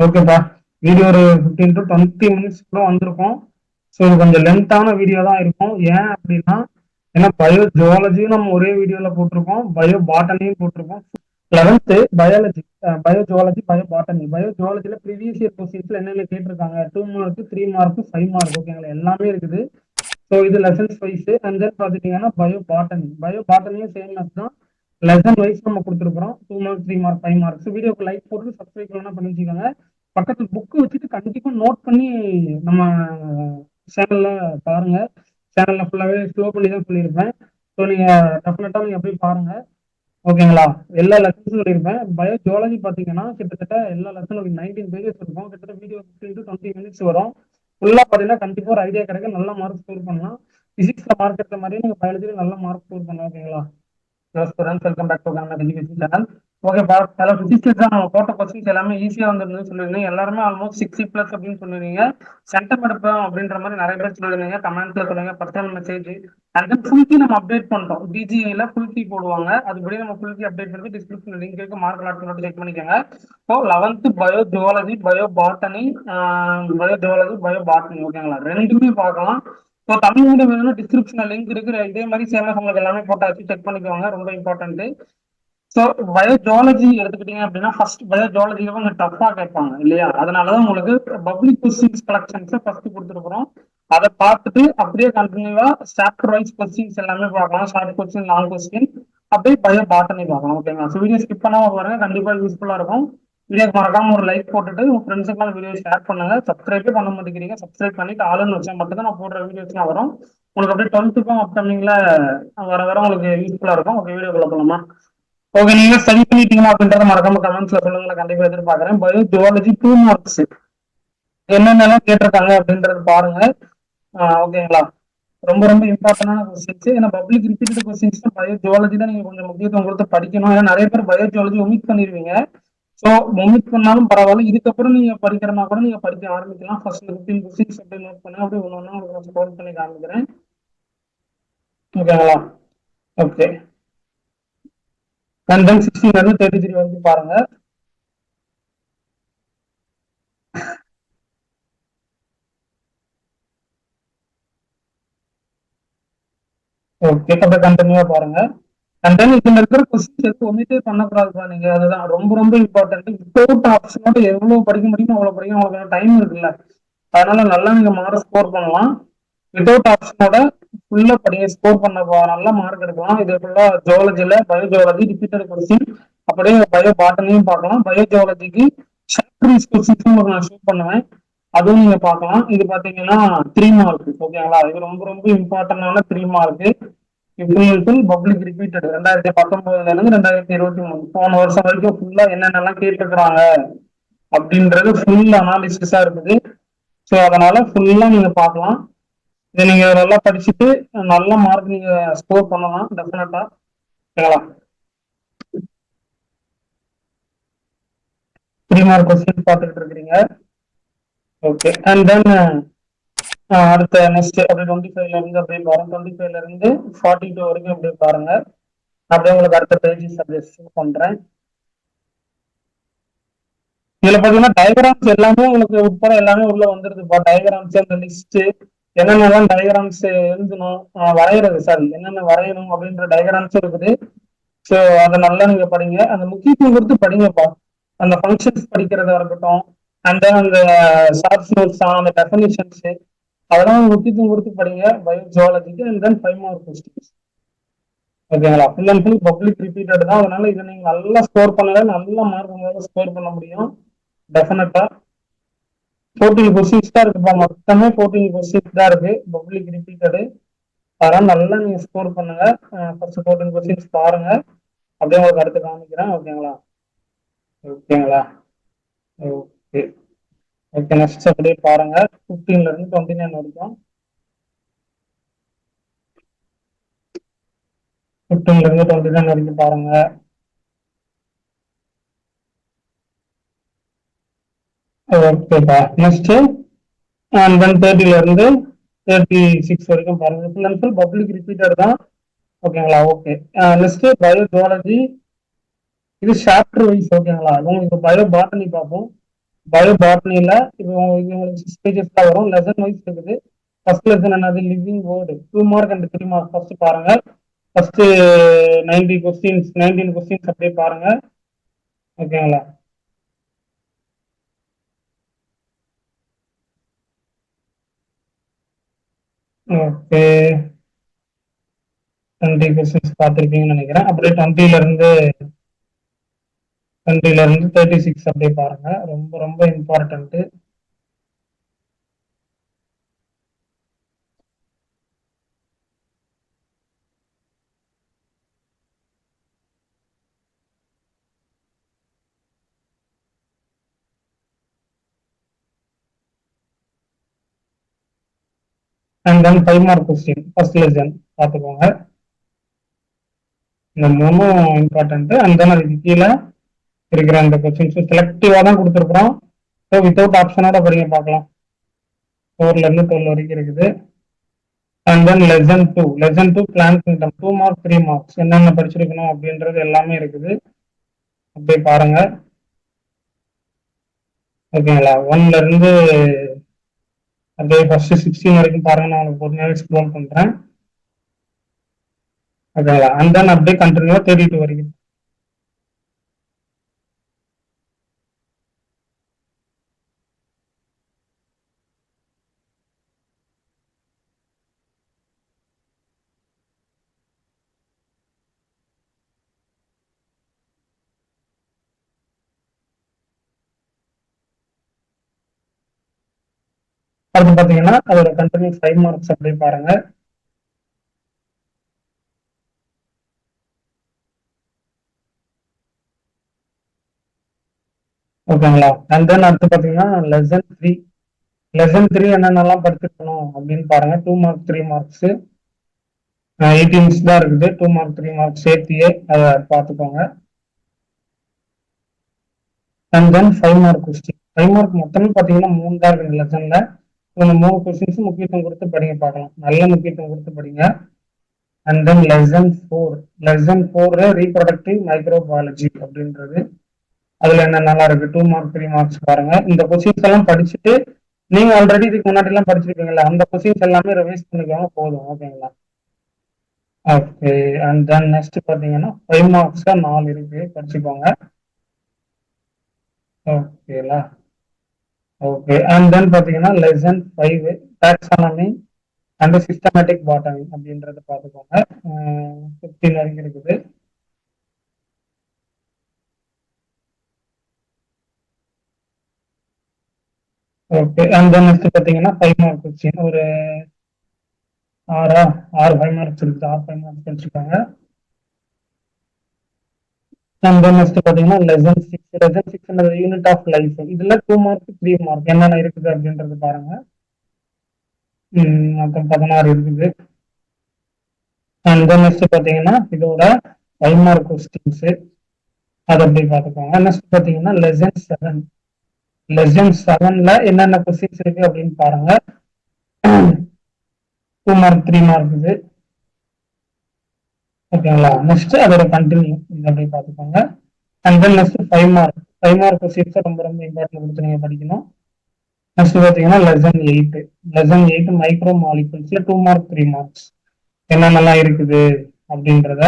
ஓகேப்பா. வீடியோ ஒரு 15 to 20 மினிட்ஸ்க்குள்ள வந்திருக்கும். ஸோ இது கொஞ்சம் லென்த்தான வீடியோ தான் இருக்கும். ஏன் அப்படின்னா, ஏன்னா பயோ ஜுவாலஜியும் நம்ம ஒரே வீடியோல போட்டிருக்கோம். பயோ பாட்டனியும் போட்டிருக்கோம். 11th biology, bio zoology, bio botany. Bio ஜுவாலஜில ப்ரீவியஸ் இயர் கொஸ்டின்ஸ்ல என்னென்ன கேட்டிருக்காங்க, 2 மார்க், 3 மார்க், 5 மார்க், ஓகேங்களா, எல்லாமே இருக்குது. ஸோ இது லெசன்ஸ் வைஸ். அண்ட் தென் பார்த்துட்டீங்கன்னா பயோ பாட்டனி. பயோ பாட்டனியும் சேம் தான். லெசன் வைஸ் நம்ம கொடுத்துருக்கோம். 2 மார்க், 3 மார்க், 5 மார்க்ஸ். வீடியோக்கு லைக் போட்டு சப்ஸ்கிரைப் பண்ணலாம் பண்ணி வச்சுக்கோங்க. பக்கத்துல புக்கு வச்சுட்டு கண்டிப்பா நோட் பண்ணி நம்ம சேனல்ல பாருங்க. சேனல்ல ஃபுல்லாவே ஸ்லோ பண்ணி தான் சொல்லியிருப்பேன். ஸோ நீங்க டெஃபினட்டா நீங்க போய் பாருங்க. ஓகேங்களா. எல்லா லெசன்ஸும் சொல்லியிருப்பேன். பயோ ஜுவாலஜி பார்த்தீங்கன்னா கிட்டத்தட்ட எல்லா லெசனும் 19 பேஜஸ் இருக்கும். கிட்டத்தட்ட வீடியோ 15 to 20 மினிட்ஸ் வரும். ஃபுல்லா பார்த்தீங்கன்னா கண்டிப்பா ஒரு ஐடியா கிடைக்கும். நல்ல மார்க் ஸ்கோர் பண்ணலாம். பிசிக்ஸ்ல மார்க் எடுத்த மாதிரியே நீங்க பயாலஜில நல்ல மார்க் ஸ்கோர் பண்ணலாம். ஓகேங்களா. Hello students, welcome back to Kannada education channel. Okay பா, ஹலோ பிசிக்ஸ் எக்ஸாம் நம்ம போட்ட கொஸ்டின்ஸ் எல்லாமே ஈஸியாக வந்துருந்துன்னு சொல்லியிருந்தீங்க. எல்லாருமே ஆல்மோஸ்ட் 60+ அப்படின்னு சொல்லிருந்தீங்க. சென்டம் எடுப்போம் அப்படின்ற மாதிரி நிறைய பேர் சொல்லியிருந்தீங்க. கமெண்ட்ல சொல்லுங்க, personal message. And then full key நம்ம அப்டேட் பண்ணிட்டோம். டிஜிஐல ஃபுல் கீ போடுவாங்க. அதுபடி நம்ம ஃபுல் கீ அப்டேட் பண்ணி டிஸ்கிரிப்ஷன் லிங்க் இருக்கு, மார்க் லாட் பண்ணி செக் பண்ணிக்கோங்க. So 11th bio zoology, bio botany, bio zoology, bio botany, ஓகேங்களா, ரெண்டுமே பார்க்கலாம். ஸோ தமிழ் மீடியம் வேணும்னா டிஸ்கிரிப்ஷன்ல லிங்க் இருக்கு. இதே மாதிரி சேனல் உங்களுக்கு எல்லாமே போட்டாச்சு, செக் பண்ணிக்கோங்க, ரொம்ப இம்பார்ட்டன்ட். ஸோ பயோஜாலஜி எடுத்துக்கிட்டீங்க அப்படின்னா ஃபர்ஸ்ட் பயோஜாலஜில கொஞ்சம் டஃபா கேட்பாங்க இல்லையா, அதனாலதான் உங்களுக்கு பப்ளிக் கொஸ்டின்ஸ் கலெக்ஷன்ஸ் ஃபர்ஸ்ட் கொடுத்துருக்குறோம். அதை பார்த்துட்டு அப்படியே கண்டினியூவா சாப்டர் வைஸ் கொஸ்டின்ஸ் எல்லாமே பார்க்கலாம். ஷார்ட் கொஸ்டின், லாங் கொஸ்டின், அப்படியே பயோ பாட்டனி பார்க்கலாம். ஓகேங்களா. ஸோ வீடியோ ஸ்கிப் பண்ணாம பாருங்க, கண்டிப்பா யூஸ்ஃபுல்லா இருக்கும். வீடியோக்கு மறக்காம ஒரு லைக் போட்டுட்டு உங்க ஃப்ரெண்ட்ஸுக்கு வீடியோ ஷேர் பண்ணுங்க. சப்ஸ்கிரைபே பண்ண மாட்டேங்கிறீங்க. சப்ஸ்கிரைப் பண்ணிட்டு ஆளுன்னு வச்சா மட்டும் தான் நான் போடுற வீடியோஸ்லாம் வரும். உங்களுக்கு அப்படியே 12th அப்கமிங்ல வர வர உங்களுக்கு யூஸ்ஃபுல்லா இருக்கும். ஓகே, வீடியோக்குள்ள போலாமா. ஓகே, நீங்க ஸ்டடி பண்ணிட்டீங்களா அப்படின்றத மறக்காம கமெண்ட்ஸ்ல சொல்லுங்க, நான் கண்டிப்பா எதிர்பார்க்கறேன். பயோ ஜுவாலஜி 2 மார்க்ஸ் என்னென்னலாம் கேட்டிருக்காங்க அப்படின்றது பாருங்க. ஓகேங்களா. ரொம்ப ரொம்ப இம்பார்ட்டன்டான கொஸ்டின்ஸ். ஏன்னா பப்ளிக் ரிப்பீட்டட் கொஸ்டின்ஸ் தான் பயோ ஜுவாலஜி தான் நீங்க கொஞ்சம் முக்கியத்துவம் கொடுத்து படிக்கணும். ஏன்னா நிறைய பேர் பயோ ஜுவாலஜி ஒமிட் பண்ணிடுவீங்க. ஸோ ஒமிட் பண்ணாலும் பரவாயில்ல, இதுக்கப்புறம் நீங்க படிக்கிறனா கூட நீங்க படிக்க ஆரம்பிக்கலாம். ஃபர்ஸ்ட் 15 கொஸ்டின்ஸ் அப்படி நோட் பண்ணி அப்படி ஒன்று ஒன்றா உங்களுக்கு ஸ்கோர் பண்ணி காமிக்கிறேன். ஓகேங்களா. ஓகே. அண்ட் தென் 16 இருந்து 33 வரைக்கும் பாருங்க. ஓகே, அப்படியே கண்டினியூவா பாருங்க. அண்ட் தென் இதுல இருக்கிற கொஸ்டின்ஸ் எதுவும் ஒமிட்டே பண்ணக்கூடாதுப்பா நீங்க. அதுதான் ரொம்ப ரொம்ப இம்பார்ட்டன்ட். வித்தவுட் ஆப்ஷனோட எவ்வளவு படிக்க முடியுமோ அவ்வளவு படிக்கும். உங்களுக்கு டைம் இருக்குல்ல, அதனால நல்லா நீங்க மார்க் ஸ்கோர் பண்ணலாம். வித்தவுட் ஆப்ஷனோட ஃபுல்லா படிங்க, ஸ்கோர் பண்ண நல்ல மார்க் எடுக்கலாம். இது ஃபுல்லா ஜுவாலஜில பயோ ஜுவாலஜி ரிப்பீட்டட் கொஸ்டின், அப்படியே பயோ பாட்டனியும் பார்க்கலாம். பயோ ஜுவாலஜிக்கு சாப்டர் கொஸ்டின்ஸும் நான் ஷூட் பண்ணுவேன், அதுவும் நீங்க பார்க்கலாம். இது பாத்தீங்கன்னா 3 மார்க். ஓகேங்களா. இது ரொம்ப ரொம்ப இம்பார்ட்டன்டான 3 மார்க். பப்ளிக் ரிப்பீட்டட் 2019 இருந்து 2023 போன வருஷம் வரைக்கும் ஃபுல்லா என்னென்னலாம் கேட்டுருக்காங்க அப்படின்றது ஃபுல் அனாலிசிஸா இருக்குது. ஸோ அதனால ஃபுல்லா நீங்க பார்க்கலாம். இதை நீங்க நல்லா படிச்சுட்டு நல்ல மார்க் நீங்க ஸ்கோர் பண்ணலாம் டெஃபினட்டா. ஓகேங்களா. 3 மார்க் கொஸ்டின் பார்த்துட்டு இருக்கிறீங்க. ஓகே. அண்ட் தென் அடுத்த நெக்ஸ்ட் அப்படியே 25ல இருந்து அப்படியே பாருங்க. 25ல இருந்து 42 வரைக்கும் அப்படியே பாருங்க. அப்படியே உங்களுக்கு அடுத்த பேஜ் சஜஸ்ட் பண்றேன். இதுல பாத்தீங்கன்னா டயக்ராம்ஸ் எல்லாமே உங்களுக்கு உட்பட எல்லாமே உள்ள வந்துருதுப்பா. டயக்ராம்ஸ், அந்த லிஸ்ட், என்னென்னலாம் டயக்ராம்ஸ் எழுதணும், வரைகிறது, சாரி, என்னென்ன வரையணும் அப்படின்ற டயக்ராம்ஸ் இருக்குது. ஸோ அதை நல்லா நீங்க படிங்க, அந்த முக்கியத்துவம் கொடுத்து படிங்கப்பா. அந்த ஃபங்க்ஷன்ஸ் படிக்கிறதா இருக்கட்டும், அண்ட் தென் அந்த ஷார்ட் நோட்ஸ், அந்த டெஃபினிஷன்ஸ், அதெல்லாம் முக்கியத்துவம் கொடுத்து படிங்க பயோ ஜுவாலஜிக்கு. And then 5 mark questions. ஓகேங்களா. Full and full public repeated தான். அதனால இதை நீங்க நல்லா ஸ்கோர் பண்ணல, நல்ல மார்க் உங்களால ஸ்கோர் பண்ண முடியும் டெஃபினட்டா. 14 கொஸ்டின்ஸ் தான் இருக்குப்பா, மொத்தமே 14 கொஸ்டின்ஸ் தான் இருக்கு பப்ளிக் ரிப்பீட்டடு. அதனால நல்லா நீங்க ஸ்கோர் பண்ணுங்க. ஃபர்ஸ்ட் 14 கொஸ்டின்ஸ் பாருங்க, அப்படியே உங்களுக்கு அடுத்து காமிக்கிறேன். ஓகேங்களா. ஓகேங்களா. ஓகே. ஓகே, நெக்ஸ்ட் அப்படியே பாருங்க. 15ல இருந்து 29 வரைக்கும். 15ல இருந்து 29 வரைக்கும் பாருங்க. ஓகேப்பா. நெக்ஸ்ட் அண்ட் தென் 30ல இருந்து 36 வரைக்கும் பாருங்க. Full and full public repeater தான். ஓகேங்களா. ஓகே. நெக்ஸ்ட் பயோ ஜுவாலஜி, இது சாப்டர் வைஸ். ஓகேங்களா. உங்களுக்கு பயோ பாட்டனி பார்ப்போம். பயோ பாட்னில இப்போ இது உங்களுக்கு 6 பேஜஸ் தான் வரும். லெசன் வைஸ் இருக்குது. ஃபர்ஸ்ட் லெசன் என்னது? Living word. 2 mark and 3 mark. First பாருங்க. ஃபர்ஸ்ட் 19 கொஸ்டின்ஸ் அப்படியே பாருங்க. ஓகேங்களா? ஓகே. 20 கொஸ்டின்ஸ் பார்த்துருப்பீங்கன்னு நினைக்கிறேன். அப்படியே 36 அப்படியே பாருங்க. ரொம்ப ரொம்ப important. And then 5 mark question first lesson பார்த்துக்கோங்க. இந்த மூணும் இம்பார்ட்டன்ட். அண்ட் தென் அதுக்கு கீழே இருக்கிற அந்த கொஸ்டின்ஸ் செலக்டிவா தான் கொடுத்துருக்குறோம். ஸோ வித்தவுட் ஆப்ஷனோட படிங்க பார்க்கலாம். 4ல இருந்து 12 வரைக்கும் இருக்குது. And then lesson two plant kingdom. 2 mark 3 marks என்னென்ன படிச்சிருக்கணும் அப்படின்றது எல்லாமே இருக்குது. அப்படியே பாருங்க. ஓகேங்களா? 1ல இருந்து அப்படியே ஃபர்ஸ்ட் 16 வரைக்கும் பாருங்க. நான் உங்களுக்கு பொறுமையாவே ஸ்க்ரோல் பண்றேன். ஓகேங்களா? அண்ட் தென் அப்படியே கண்டினியூவா 32 வரைக்கும். அடுத்து பாத்தீங்கன்னா அதோட கண்டினியூ 5 மார்க்ஸ் அப்படியே பாருங்க. ஓகேங்களா? அண்ட் தென் அடுத்து பாத்தீங்கன்னா லெசன் த்ரீ என்னென்னலாம் படிச்சிருக்கணும் அப்படின்னு பாருங்க. 2 மார்க் 3 மார்க்ஸ் 18 தான் இருக்குது. 2 மார்க் 3 மார்க் சேர்த்தியே அதை பார்த்துக்கோங்க. And then 5 mark question. 5 mark மொத்தமே பார்த்தீங்கன்னா 3 தான் இருக்குது லெசன்ல. இந்த 3 கொஸ்டின்ஸ் முக்கியத்துவம் கொடுத்து படிங்க பார்க்கலாம். நல்ல முக்கியத்துவம் கொடுத்து படிங்க. And then lesson four reproductive microbiology அப்படின்றது. அதுல என்ன நல்லா இருக்கு? 2 மார்க் 3 மார்க்ஸ் பாருங்க. இந்த கொஸ்டின்ஸ் எல்லாம் படிச்சுட்டு நீங்க ஆல்ரெடி இதுக்கு முன்னாடி எல்லாம் படிச்சிருக்கீங்களா, அந்த கொஸ்டின்ஸ் எல்லாமே ரிவைஸ் பண்ணிக்கோங்க போதும். ஓகேங்களா? ஓகே. அண்ட் தென் நெக்ஸ்ட் பாத்தீங்கன்னா 5 மார்க்ஸ் 4 இருக்கு, படிச்சுக்கோங்க. ஓகேலா? ஓகே. அண்ட் தென் பாத்தீங்கன்னா லெசன் 5 டாக்ஸானமி அண்ட் சிஸ்டமேட்டிக் பாட்டமி அப்படின்றத பார்த்துக்கோங்க. 15 வரைக்கும் இருக்குது. ஓகே. அண்ட் தென் நெக்ஸ்ட் பாத்தீங்கன்னா 5 மார்க் கொஸ்டின் ஒரு ஆறா ஆறு 5 மார்க்ஸ் இருக்குது. 6 5 மார்க்ஸ் படிச்சுக்கோங்க. அண்ட் தென் நெக்ஸ்ட் பாத்தீங்கன்னா lesson six unit of life. இதுல 2 மார்க் 3 மார்க் என்னென்ன இருக்குது அப்படின்றது பாருங்க. மொத்தம் 16 இருக்குது. அண்ட் தென் நெக்ஸ்ட் பாத்தீங்கன்னா இதோட 5 மார்க் கொஸ்டின்ஸ் அதை அப்படி பார்த்துக்கோங்க. நெக்ஸ்ட் பாத்தீங்கன்னா லெசன் 7ல என்னென்ன கொஸ்டின்ஸ் இருக்கு அப்படின்னு பாருங்க. 2 மார்க் 3 மார்க் இது. ஓகேங்களா? நெக்ஸ்ட் அதோட கண்டினியூ இது அப்படி பார்த்துக்கோங்க. And then next 5 mark questions ரொம்ப ரொம்ப இம்பார்ட்டன்ட் கொடுத்து நீங்க படிக்கணும். நெக்ஸ்ட் பாத்தீங்கன்னா லெசன் எயிட் மைக்ரோ மாலிகுல்ஸ்ல 2 மார்க் 3 மார்க்ஸ் என்னென்னலாம் இருக்குது அப்படின்றத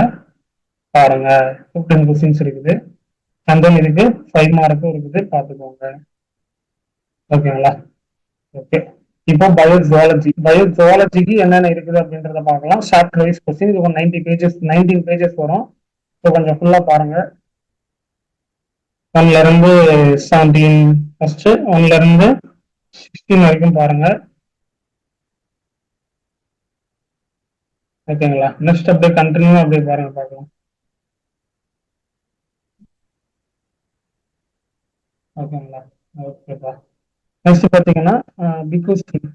பாருங்க. 15 கொஸ்டின்ஸ் இருக்குது. அண்ட் தென் இதுக்கு 5 மார்க்கும் இருக்குது, பார்த்துக்கோங்க. ஓகேங்களா? ஓகே. இப்போ பயோஜுவாலஜிக்கு என்னென்ன இருக்குது அப்படின்றத பார்க்கலாம். Chapter wise question. இது 19 பேஜஸ் வரும். ஸோ கொஞ்சம் ஃபுல்லா பாருங்க. 1ல இருந்து 17 ஃபர்ஸ்ட் 1ல இருந்து 16 வரைக்கும் பாருங்க. ஓகேங்களா? நெக்ஸ்ட் அப்படியே கண்டினியூ அப்படியே பாருங்க பார்க்கலாம். ஓகேங்களா? ஓகேப்பா. நெக்ஸ்ட் பாத்தீங்கன்னா பிக் கொஸ்டின்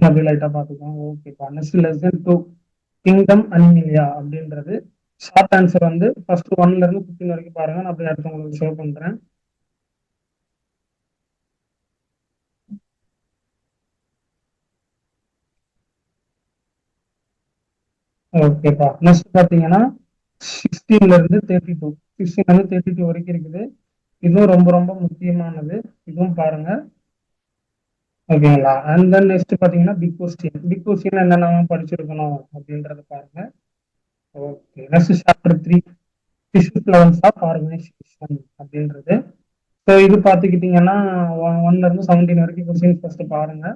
அப்படி லைட்டா பாத்துக்கோங்க. ஓகேப்பா. நெக்ஸ்ட் லெசன் 2 கிங்டம் அனிமிலியா அப்படின்றது. ஷார்ட் ஆன்சர் வந்து ஃபர்ஸ்ட் 1ல இருந்து 15 வரைக்கும் பாருங்க. நான் அப்படியே அடுத்து உங்களுக்கு ஷோ பண்றேன். ஓகேப்பா. நெக்ஸ்ட் பாத்தீங்கன்னா 16ல இருந்து 32 வரைக்கும் இருக்குது. இதுவும் ரொம்ப ரொம்ப முக்கியமானது. இதுவும் பாருங்க. ஓகேங்களா? அண்ட் தென் நெக்ஸ்ட் பாத்தீங்கன்னா பிக் கொஸ்டின். பிக் கொஸ்டின் என்னென்ன படிச்சிருக்கணும் அப்படின்றத பாருங்க. Okay. Next chapter 3 physics levels of organisation அப்படின்றது. ஸோ இது பார்த்துக்கிட்டிங்கன்னா 1ல இருந்து 17 வரைக்கும் கொஸ்டின் ஃபர்ஸ்ட் பாருங்க.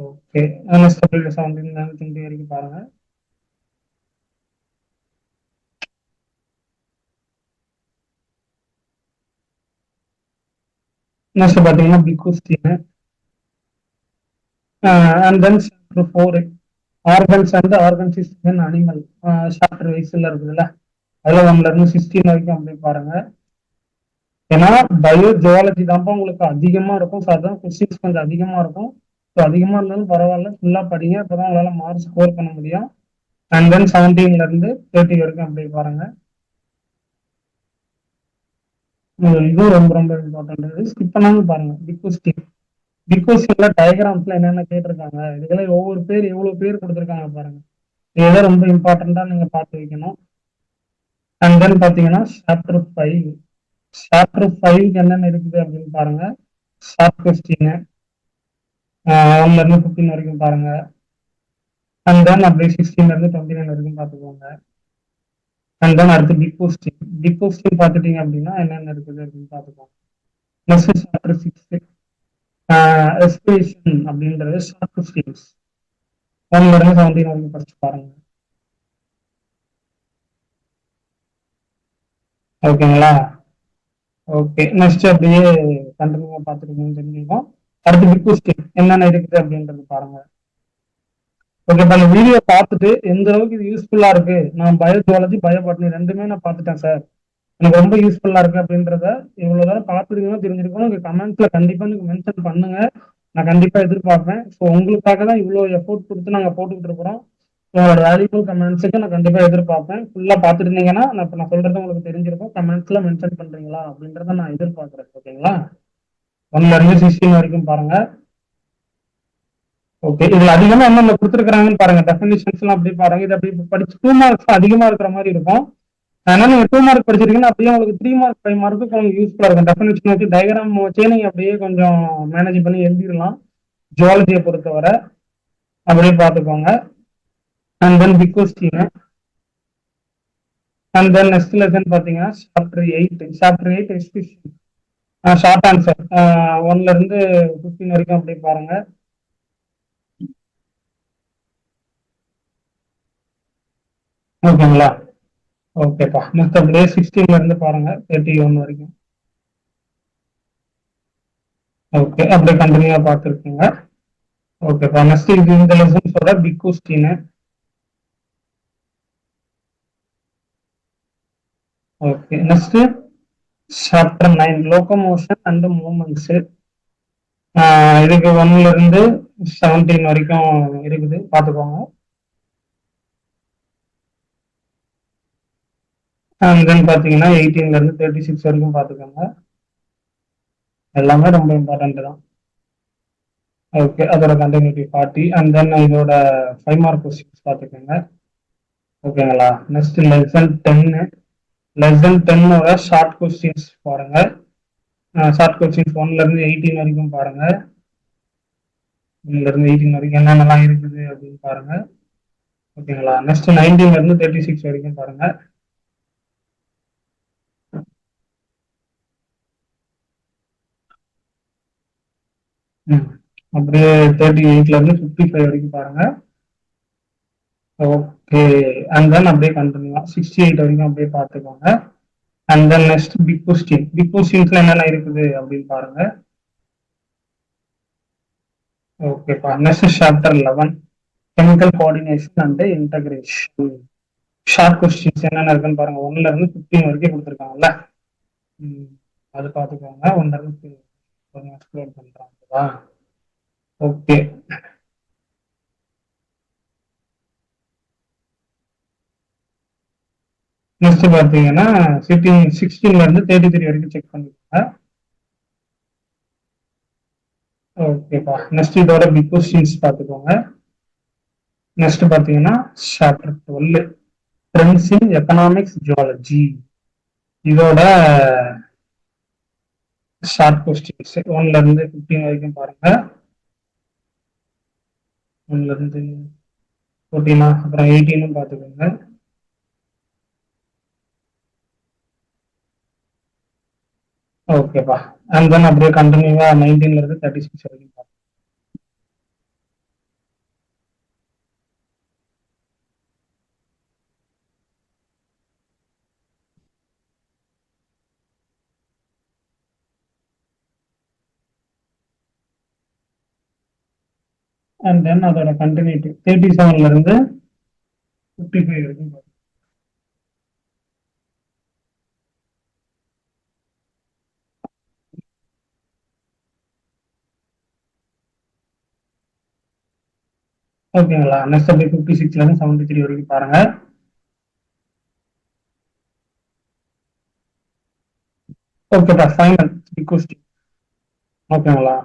ஓகே. நெக்ஸ்ட் 17 20 வரைக்கும் பாருங்க. நெக்ஸ்ட் பார்த்தீங்கன்னா big question. And then chapter 4 organs and organs in animal. Chapter வைஸ்ல இருக்குதுல்ல, அதுல 1ல இருந்து 16 வரைக்கும் அப்படி பாருங்க. ஏன்னா பயோ ஜுவாலஜி தான்ப்பா உங்களுக்கு அதிகமா இருக்கும். ஸோ அதான் கொஸ்டின்ஸ் கொஞ்சம் அதிகமா இருக்கும். ஸோ அதிகமா இருந்தாலும் பரவாயில்ல, ஃபுல்லா படிங்க. அப்பதான் உங்களால மார்க் ஸ்கோர் பண்ண முடியும். அண்ட் தென் 17ல இருந்து 30 வரைக்கும் அப்படி பாருங்க. இதுவும் ரொம்ப ரொம்ப இம்பார்ட்டன்ட். ஸ்கிப் பண்ணாம பாருங்க. Big question. பிக் கொஸ்டின்ல டயக்ராம்ஸ்ல என்னென்ன கேட்டிருக்காங்க, இதுக்கெல்லாம் ஒவ்வொரு பேர் எவ்வளவு பேர் கொடுத்துருக்காங்க பாருங்க. இதெல்லாம் ரொம்ப இம்பார்ட்டண்டா நீங்க பார்த்து வைக்கணும். அண்ட் தென் பாத்தீங்கன்னா சாப்டர் 5. சாப்டர் 5க்கு என்னென்ன இருக்குது அப்படின்னு பாருங்க. ஷார்ட் கொஸ்டின் 1ல இருந்து 15 வரைக்கும் பாருங்க. அண்ட் தென் அப்படியே 16ல இருந்து 29 வரைக்கும் பார்த்துக்கோங்க. அண்ட் தென் அடுத்து பிக் கொஸ்டின். பிக் கொஸ்டின் பார்த்துட்டீங்க அப்படின்னா என்னென்ன இருக்குது அப்படின்னு பார்த்துக்கோங்க. நெக்ஸ்ட் சாப்டர் 6 எஸ்பிரேஷன் அப்படின்றது ஷார்ட் கொஸ்டின்ஸ் 1ல இருந்து 17 வரைக்கும் படிச்சு பாருங்க. ஓகேங்களா? ஓகே. நெக்ஸ்ட் அப்படியே கண்டினியூவா பார்த்துருக்கீங்கன்னு தெரிஞ்சுக்கோம். அடுத்து பிக் கொஸ்டின் என்னென்ன இருக்குது அப்படின்றது பாருங்க. ஓகே. இப்ப அந்த வீடியோ பார்த்துட்டு எந்த அளவுக்கு இது யூஸ்ஃபுல்லா இருக்கு, நான் பயோஜுவாலஜி பயோபாட்னி ரெண்டுமே நான் பார்த்துட்டேன் சார், எனக்கு ரொம்ப யூஸ்ஃபுல்லா இருக்கு அப்படின்றத இவ்வளவு தூரம் பார்த்துருக்கீங்கன்னா தெரிஞ்சிருக்கணும். எனக்கு கமெண்ட்ஸ்ல கண்டிப்பா எனக்கு மென்ஷன் பண்ணுங்க. நான் கண்டிப்பா எதிர்பார்ப்பேன். ஸோ உங்களுக்காக தான் இவ்வளவு எஃபோர்ட் கொடுத்து நாங்க போட்டுக்கிட்டு இருக்கிறோம். உங்களோட வேல்யூபிள் கமெண்ட்ஸுக்கு நான் கண்டிப்பா எதிர்பார்ப்பேன். ஃபுல்லா பார்த்துட்டு இருந்தீங்கன்னா நான் இப்ப நான் சொல்றது உங்களுக்கு தெரிஞ்சிருக்கும். கமெண்ட்ஸ்ல மென்ஷன் பண்றீங்களா அப்படின்றத நான் எதிர்பார்க்கறேன். ஓகேங்களா? 1ல இருந்து 16 வரைக்கும் பாருங்க. ஓகே. இதுல அதிகமா என்னென்ன கொடுத்துருக்காங்கன்னு பாருங்க. டெஃபினிஷன்ஸ் எல்லாம் அப்படி பாருங்க. இது அப்படி படிச்சு 2 மார்க்ஸ் அதிகமா இருக்கிற மாதிரி இருக்கும். அதனால நீங்க 2 மார்க் படிச்சிருக்கீங்கன்னா அப்படியே உங்களுக்கு 3 மார்க் 5 மார்க்கு கொஞ்சம் யூஸ்ஃபுல்லா இருக்கும். டெஃபினிஷன் வச்சு டயக்ராம் வச்சே நீங்க அப்படியே கொஞ்சம் மேனேஜ் பண்ணி எழுதிடலாம். ஜுவாலஜியை பொறுத்தவரை அப்படியே பார்த்துக்கோங்க. And then big question. And then next lesson பாத்தீங்கன்னா chapter 8. Chapter 8 expression short answer 1ல இருந்து 15 வரைக்கும் அப்படியே பாருங்க. ஓகேங்களா? ஓகேப்பா. நெக்ஸ்ட் அப்படியே 16ல இருந்து பாருங்க 31 வரைக்கும். ஓகே. அப்படியே கண்டினியூவா பார்த்துருக்கீங்க. ஓகேப்பா. நெக்ஸ்ட் இது இந்த லெசன்ஸோட big question. Okay. Next chapter 9 locomotion and movements. இதுக்கு 1ல இருந்து 17 வரைக்கும் இருக்குது, பார்த்துக்கோங்க. அண்ட் தென் பார்த்தீங்கன்னா 18ல இருந்து 36 வரைக்கும் பார்த்துக்கோங்க. எல்லாமே ரொம்ப இம்பார்ட்டன்ட் தான். ஓகே. அதோட கண்டினியூட்டி 40. அண்ட் தென் இதோட 5 மார்க் கொஸ்டின்ஸ் பார்த்துக்கோங்க. ஓகேங்களா? Next lesson 10. லெசன் 10ஓட ஷார்ட் கொஸ்டின்ஸ் பாருங்க. ஷார்ட் கொஸ்டின்ஸ் 1ல இருந்து 18 வரைக்கும் பாருங்க. 1ல இருந்து 18 வரைக்கும் என்னென்னலாம் இருக்குது அப்படின்னு பாருங்க. ஓகேங்களா? நெக்ஸ்ட் 19ல இருந்து 36 வரைக்கும் பாருங்க. அப்படியே 38ல இருந்து 55 வரைக்கும் பாருங்க. ஓகே. அண்ட் தென் அப்படியே கண்டினியூ 68 வரைக்கும் அப்படியே பார்த்துக்கோங்க. And then next big question. Big கொஸ்டின்ஸ்ல என்னென்ன இருக்குது அப்படின்னு பாருங்க. ஓகேப்பா. Next chapter 11 chemical coordination and integration. Short questions என்னென்ன இருக்குன்னு பாருங்க. 1ல இருந்து 15 வரைக்கும் கொடுத்துருக்காங்கல்ல, அது பார்த்துக்கோங்க. 1ல இருந்து கொஞ்சம் எக்ஸ்ப்ளோர் பண்றாங்களா? ஓகே. நெக்ஸ்ட் பாத்தீங்கன்னா 16ல இருந்து 33 வரைக்கும் செக் பண்ணிக்கோங்க. ஓகேப்பா. நெக்ஸ்ட் இதோட பிக் கொஸ்டின்ஸ் பார்த்துக்கோங்க. நெக்ஸ்ட் பாத்தீங்கன்னா சாப்டர் 12 ட்ரெண்ட்ஸ் இன் எக்கனாமிக்ஸ் ஜுவாலஜி. இதோட ஷார்ட் கொஸ்டின்ஸ் 1ல இருந்து 15 வரைக்கும் பாருங்க. 1ல இருந்து 14 அப்புறம் 18 பாத்துக்கோங்க. ஓகேப்பா. அண்ட் தென் அப்படியே கண்டினியூவா 19ல இருந்து 36 வரைக்கும் பாருங்க. அண்ட் தென் அதோட கண்டினியூட்டி 37ல இருந்து 55 வரைக்கும் பாருங்க. ஓகேங்களா? நெக்ஸ்ட் அப்படியே 56ல இருந்து 73 வரைக்கும் பாருங்க. ஓகேப்பா, ஃபைனல் 3 கொஸ்டின். ஓகேங்களா?